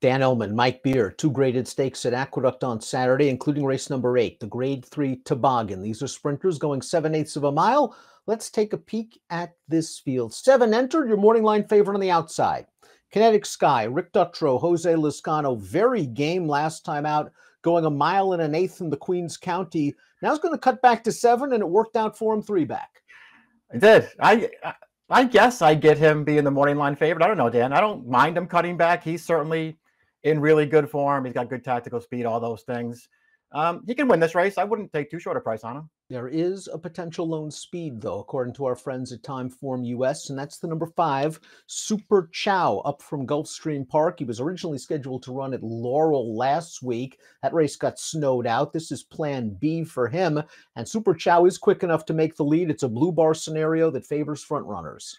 Dan Illman, Mike Beer, two graded stakes at Aqueduct on Saturday, including race number 8, the Grade 3 Toboggan. These are sprinters going 7/8 of a mile. Let's take a peek at this field. 7 entered, your morning line favorite on the outside. Kinetic Sky, Rick Dutrow, Jose Lizcano, very game last time out, going 1.125 in the Queens County. Now he's going to cut back to 7, and it worked out for him 3 back. It did. I guess I get him being the morning line favorite. I don't know, Dan. I don't mind him cutting back. He's certainly in really good form. He's got good tactical speed, all those things. He can win this race. I wouldn't take too short a price on him. There is a potential lone speed, though, according to our friends at Timeform US, and that's the number 5, Super Chow, up from Gulfstream Park. He was originally scheduled to run at Laurel last week. That race got snowed out. This is plan B for him, and Super Chow is quick enough to make the lead. It's a blue bar scenario that favors front runners.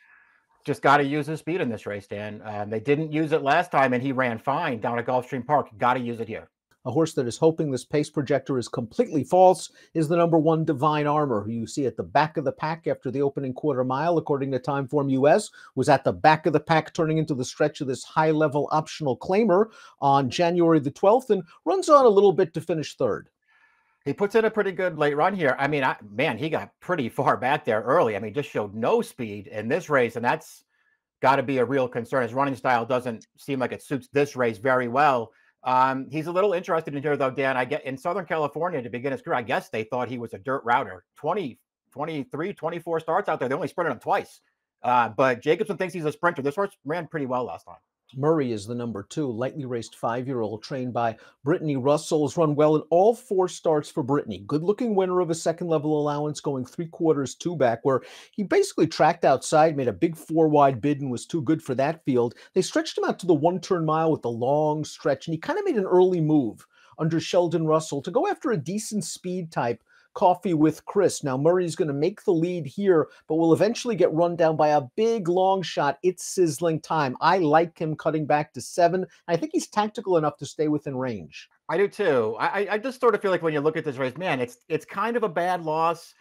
Just got to use his speed in this race, Dan. They didn't use it last time, and he ran fine down at Gulfstream Park. Got to use it here. A horse that is hoping this pace projector is completely false is the number 1 Divine Armor, who you see at the back of the pack after the opening quarter mile, according to Timeform US, was at the back of the pack turning into the stretch of this high-level optional claimer on January the 12th and runs on a little bit to finish 3rd. He puts in a pretty good late run here. I mean, man, he got pretty far back there early. I mean, just showed no speed in this race, and that's got to be a real concern. His running style doesn't seem like it suits this race very well. He's a little interested in here, though, Dan. I get in Southern California to begin his career. I guess they thought he was a dirt router. 20, 23, 24 starts out there. They only sprinted him twice. But Jacobson thinks he's a sprinter. This horse ran pretty well last time. Murray is the number 2, lightly raced 5-year-old trained by Brittany Russell. Has run well in all 4 starts for Brittany. Good-looking winner of a second-level allowance, going 3/4 2 back, where he basically tracked outside, made a big 4-wide bid, and was too good for that field. They stretched him out to the 1-turn mile with the long stretch, and he kind of made an early move under Sheldon Russell to go after a decent speed type, Coffee with Chris. Now, Murray's going to make the lead here, but will eventually get run down by a big long shot. It's sizzling time. I like him cutting back to 7. I think he's tactical enough to stay within range. I do too. I just sort of feel like when you look at this race, man, it's kind of a bad loss.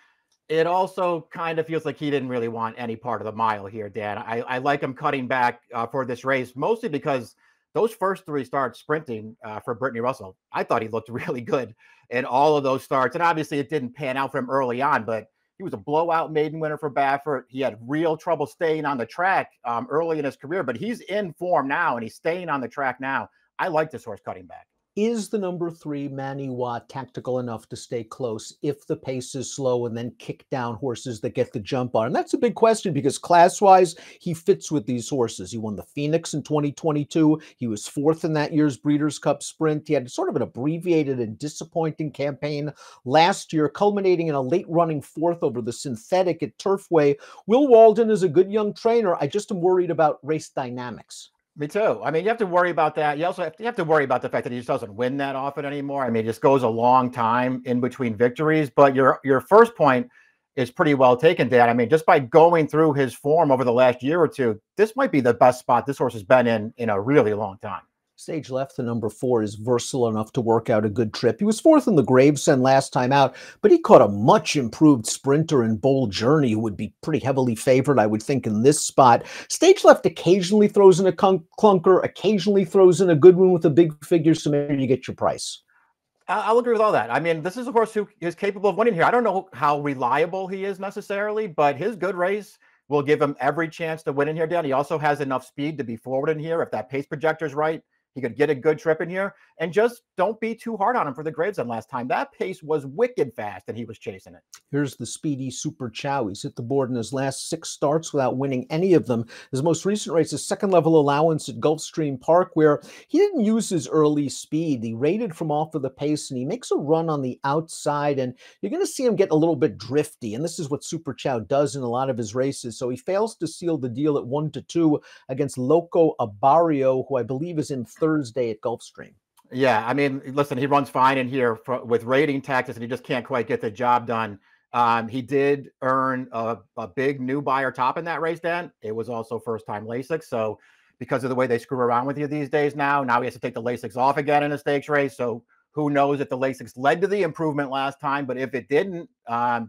It also kind of feels like he didn't really want any part of the mile here, Dan. I like him cutting back for this race, mostly because those first 3 starts sprinting for Brittany Russell, I thought he looked really good in all of those starts. And obviously it didn't pan out for him early on, but he was a blowout maiden winner for Baffert. He had real trouble staying on the track early in his career, but he's in form now and he's staying on the track now. I like this horse cutting back. Is the number 3 Manny Watt tactical enough to stay close if the pace is slow and then kick down horses that get the jump on? And that's a big question because class-wise, he fits with these horses. He won the Phoenix in 2022. He was 4th in that year's Breeders' Cup Sprint. He had sort of an abbreviated and disappointing campaign last year, culminating in a late-running 4th over the synthetic at Turfway. Will Walden is a good young trainer. I just am worried about race dynamics. Me too. I mean, you have to worry about that. You also have to worry about the fact that he just doesn't win that often anymore. I mean, it just goes a long time in between victories. But your first point is pretty well taken, Dan. I mean, just by going through his form over the last year or two, this might be the best spot this horse has been in a really long time. Stage left, the number 4 is versatile enough to work out a good trip. He was 4th in the Gravesend last time out, but he caught a much improved sprinter in Bold Journey, who would be pretty heavily favored, I would think, in this spot. Stage left occasionally throws in a clunker, occasionally throws in a good one with a big figure, so maybe you get your price. I'll agree with all that. I mean, this is a horse who is capable of winning here. I don't know how reliable he is necessarily, but his good race will give him every chance to win in here, Dan. He also has enough speed to be forward in here if that pace projector is right. He could get a good trip in here, and just don't be too hard on him for the Gravesend last time. That pace was wicked fast, and he was chasing it. Here's the speedy Super Chow. He's hit the board in his last 6 starts without winning any of them. His most recent race is second-level allowance at Gulfstream Park, where he didn't use his early speed. He rated from off of the pace, and he makes a run on the outside, and you're going to see him get a little bit drifty, and this is what Super Chow does in a lot of his races. So he fails to seal the deal at 1-2 against Loco Abario, who I believe is in Thursday at Gulfstream. Yeah, I mean, listen, he runs fine in here with rating tactics, and he just can't quite get the job done. He did earn a big new buyer top in that race, Dan. It was also first-time LASIK, so because of the way they screw around with you these days now he has to take the LASIKs off again in a stakes race, so Who knows if the Lasix led to the improvement last time, but if it didn't,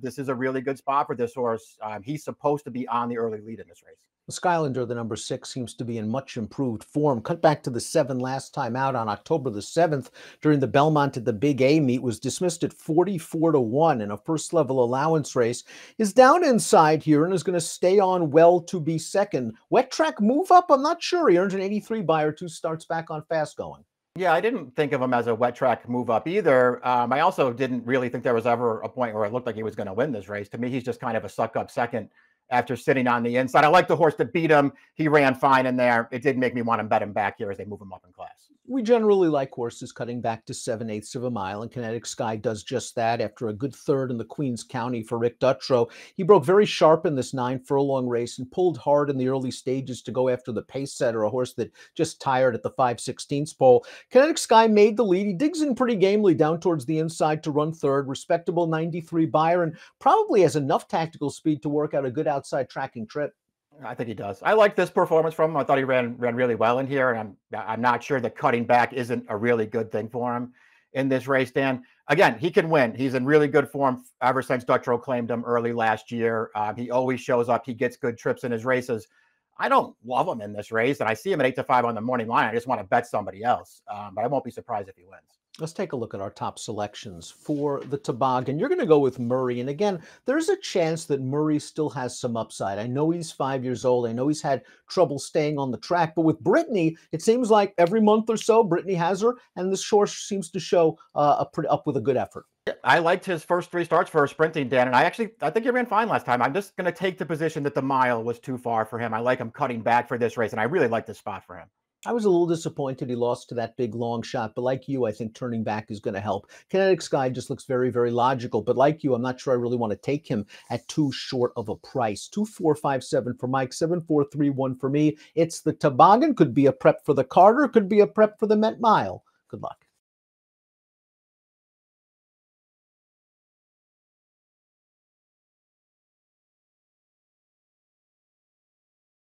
this is a really good spot for this horse. He's supposed to be on the early lead in this race. The Skylander, the number 6, seems to be in much improved form. Cut back to the 7 last time out on October the 7th during the Belmont at the Big A meet, was dismissed at 44-1 in a first-level allowance race. Is down inside here and is going to stay on well to be second. Wet track move up? I'm not sure. He earned an 83 buyer, 2 starts back on fast going. Yeah, I didn't think of him as a wet track move up either. I also didn't really think there was ever a point where it looked like he was going to win this race. To me, he's just kind of a suck up second after sitting on the inside. I like the horse that beat him. He ran fine in there. It did make me want to bet him back here as they move him up in class. We generally like horses cutting back to 7/8 of a mile, and Kinetic Sky does just that after a good third in the Queen's County for Rick Dutrow. He broke very sharp in this 9-furlong race and pulled hard in the early stages to go after the pace setter, a horse that just tired at the 5/16 pole. Kinetic Sky made the lead. He digs in pretty gamely down towards the inside to run third. Respectable 93 buyer, and probably has enough tactical speed to work out a good outside tracking trip. I think he does. I like this performance from him. I thought he ran really well in here, and I'm not sure that cutting back isn't a really good thing for him in this race, Dan. Again, he can win. He's in really good form ever since Dutrow claimed him early last year. He always shows up. He gets good trips in his races. I don't love him in this race, and I see him at 8-5 on the morning line. I just want to bet somebody else, but I won't be surprised if he wins. Let's take a look at our top selections for the Toboggan. You're going to go with Murray. And again, there's a chance that Murray still has some upside. I know he's 5 years old. I know he's had trouble staying on the track. But with Brittany, it seems like every month or so, Brittany has her. And this horse seems to show up with a good effort. I liked his first 3 starts for sprinting, Dan. And I think he ran fine last time. I'm just going to take the position that the mile was too far for him. I like him cutting back for this race. And I really like this spot for him. I was a little disappointed he lost to that big long shot, but like you, I think turning back is going to help. Kinetic Sky just looks very, very logical, but like you, I'm not sure I really want to take him at too short of a price. 2,457 for Mike, 7,431 for me. It's the Toboggan. Could be a prep for the Carter, could be a prep for the Met Mile. Good luck.